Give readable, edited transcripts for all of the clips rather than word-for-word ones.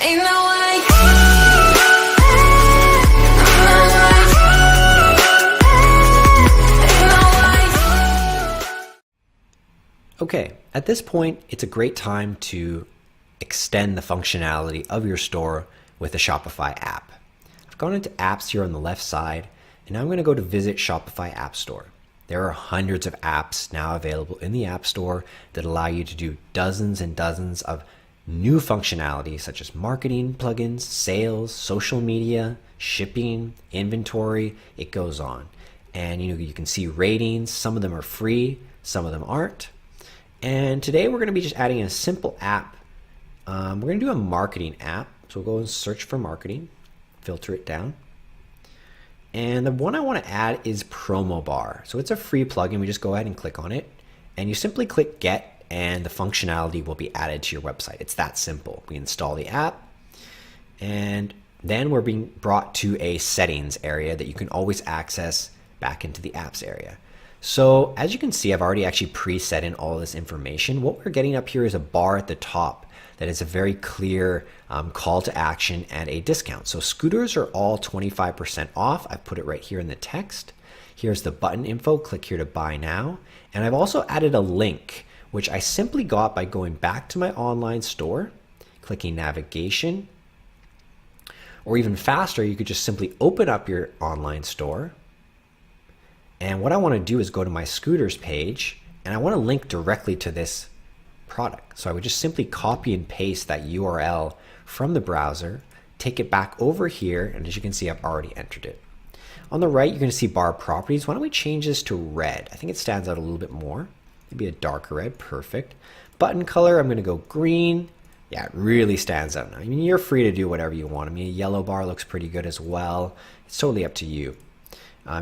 Ain't no way. Okay, at this point, it's a great time to extend the functionality of your store with a Shopify app. I've gone into apps here on the left side, and now I'm going to go to visit Shopify App Store. There are hundreds of apps now available in the App Store that allow you to do dozens and dozens of new functionality such as marketing plugins, sales, social media, shipping, inventory, it goes on. And you can see ratings, some of them are free, some of them aren't. And today we're going to be just adding a simple app. We're going to do a marketing app. So we'll go and search for marketing, filter it down. And the one I want to add is Promo Bar. So it's a free plugin. We just go ahead and click on it. And you simply click Get, and the functionality will be added to your website. It's that simple. We install the app, and then we're being brought to a settings area that you can always access back into the apps area. So as you can see, I've already actually preset in all this information. What we're getting up here is a bar at the top that is a very clear call to action and a discount. So scooters are all 25% off. I've put it right here in the text. Here's the button info. Click here to buy now. And I've also added a link, which I simply got by going back to my online store, clicking navigation, or even faster, you could just simply open up your online store. And what I want to do is go to my scooters page, and I want to link directly to this product. So I would just simply copy and paste that URL from the browser, take it back over here, and as you can see, I've already entered it. On the right, you're going to see bar properties. Why don't we change this to red? I think it stands out a little bit more. Maybe a darker red, perfect. Button color, I'm going to go green. Yeah, it really stands out now. I mean, you're free to do whatever you want. I mean, a yellow bar looks pretty good as well. It's totally up to you.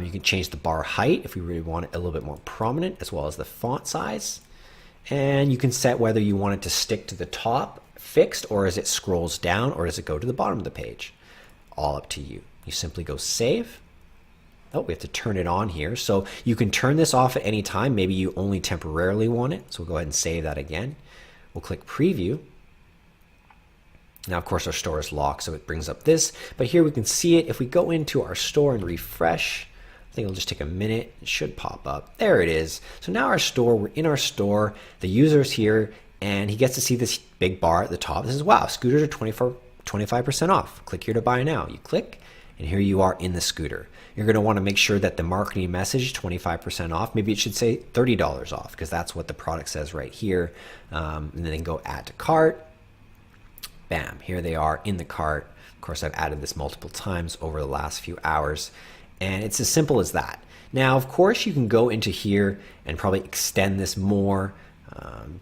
You can change the bar height if we really want it a little bit more prominent, as well as the font size. And you can set whether you want it to stick to the top fixed, or as it scrolls down, or does it go to the bottom of the page. All up to you. You simply go save. Oh, we have to turn it on here. So you can turn this off at any time. Maybe you only temporarily want it. So we'll go ahead and save that again. We'll click preview. Now, of course, our store is locked, so it brings up this. But here we can see it. If we go into our store and refresh, I think it'll just take a minute. It should pop up. There it is. So now our store, we're in our store. The user's here, and he gets to see this big bar at the top. This is, wow, scooters are 25% off. Click here to buy now. You click, and here you are in the scooter. You're going to want to make sure that the marketing message is 25% off. Maybe it should say $30 off, because that's what the product says right here. And then go add to cart. Bam, here they are in the cart. Of course, I've added this multiple times over the last few hours. And it's as simple as that. Now, of course, you can go into here and probably extend this more,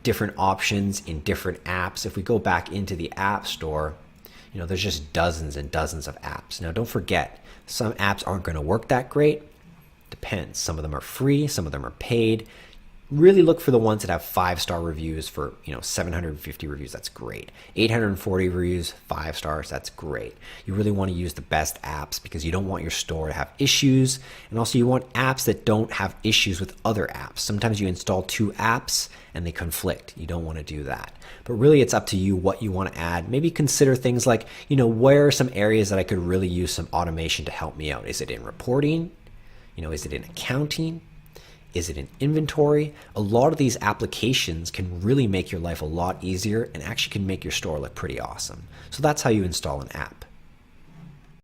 different options in different apps. If we go back into the App Store, there's just dozens and dozens of apps. Now, don't forget, some apps aren't going to work that great. Depends. Some of them are free, some of them are paid. Really look for the ones that have 5-star reviews for 750 reviews. That's great. 840 reviews, 5 stars. That's great. You really want to use the best apps because you don't want your store to have issues, and also you want apps that don't have issues with other apps. Sometimes you install 2 apps and they conflict. You don't want to do that. But really, it's up to you what you want to add. Maybe consider things like, where are some areas that I could really use some automation to help me out? Is it in reporting? Is it in accounting? Is it in inventory? A lot of these applications can really make your life a lot easier and actually can make your store look pretty awesome. So that's how you install an app.